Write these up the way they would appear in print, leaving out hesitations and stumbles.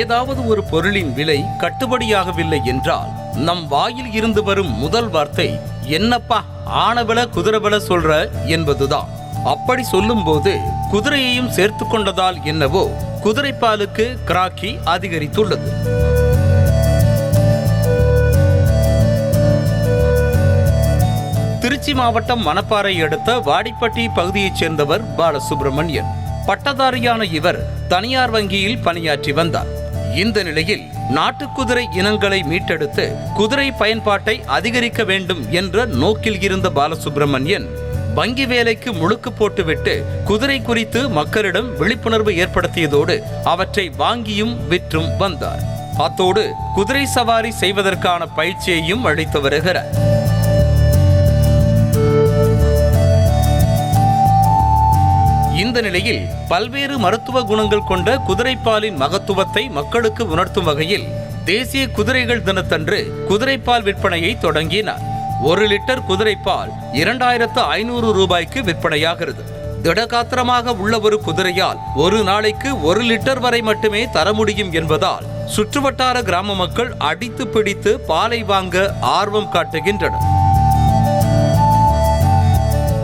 ஏதாவது ஒரு பொருளின் விலை கட்டுப்படியாகவில்லை என்றால் நம் வாயில் இருந்து வரும் முதல் வார்த்தை என்னப்பா ஆனவில குதிரைவில சொல்ற என்பதுதான். அப்படி சொல்லும்போது குதிரையையும் சேர்த்து கொண்டதால் என்னவோ குதிரைப்பாலுக்கு கிராக்கி அதிகரித்துள்ளது. திருச்சி மாவட்டம் மணப்பாறை அடுத்த வாடிப்பட்டி பகுதியைச் சேர்ந்தவர் பாலசுப்ரமணியன். பட்டதாரியான இவர் தனியார் வங்கியில் பணியாற்றி வந்தார். இந்த நிலையில் நாட்டுக்குதிரை இனங்களை மீட்டெடுத்து குதிரை பயன்பாட்டை அதிகரிக்க வேண்டும் என்ற நோக்கில் இருந்த பாலசுப்ரமணியன் வங்கி வேலைக்கு முழுக்கு போட்டுவிட்டு குதிரை குறித்து மக்களிடம் விழிப்புணர்வு ஏற்படுத்தியதோடு அவற்றை வாங்கியும் விற்றும் வந்தார். அத்தோடு குதிரை சவாரி செய்வதற்கான பயிற்சியையும் அளித்து வருகிறார். இந்த நிலையில் பல்வேறு மருத்துவ குணங்கள் கொண்ட குதிரைப்பாலின் மகத்துவத்தை மக்களுக்கு உணர்த்தும் வகையில் தேசிய குதிரைகள் தினத்தன்று குதிரைப்பால் விற்பனையை தொடங்கினார். 1 லிட்டர் குதிரைப்பால் 2500 ரூபாய்க்கு விற்பனையாகிறது. திடகாத்திரமாக உள்ள ஒரு குதிரையால் ஒரு நாளைக்கு 1 லிட்டர் வரை மட்டுமே தர முடியும் என்பதால் சுற்றுவட்டார கிராம மக்கள் அடித்து பிடித்து பாலை வாங்க ஆர்வம் காட்டுகின்றனர்.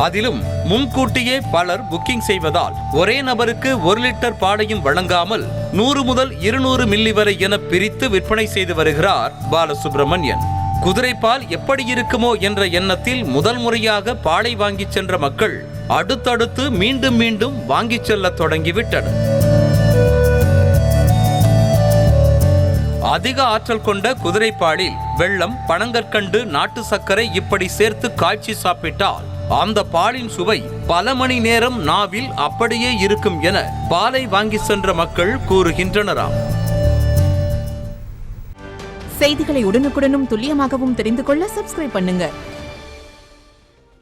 அதிலும் முன்கூட்டியே பலர் புக்கிங் செய்வதால் ஒரே நபருக்கு 1 லிட்டர் பாலையும் வழங்காமல் 100 முதல் 200 மில்லி வரை என பிரித்து விற்பனை செய்து வருகிறார் பாலசுப்ரமணியன். குதிரைப்பால் எப்படி இருக்குமோ என்ற எண்ணத்தில் முதல் முறையாக பாலை வாங்கி சென்ற மக்கள் அடுத்தடுத்து மீண்டும் மீண்டும் வாங்கி செல்ல தொடங்கிவிட்டனர். அதிக ஆற்றல் கொண்ட குதிரைப்பாலில் வெல்லம், பனங்கற்கண்டு, நாட்டு சர்க்கரை இப்படி சேர்த்து காய்ச்சி சாப்பிட்டால் அந்த பாலின் சுவை பல மணி நேரம் நாவில் அப்படியே இருக்கும் என பாலை வாங்கி சென்ற மக்கள் கூறுகின்றனராம். செய்திகளை உடனுக்குடனும் துல்லியமாகவும் தெரிந்து கொள்ள சப்ஸ்கிரைப் பண்ணுங்க.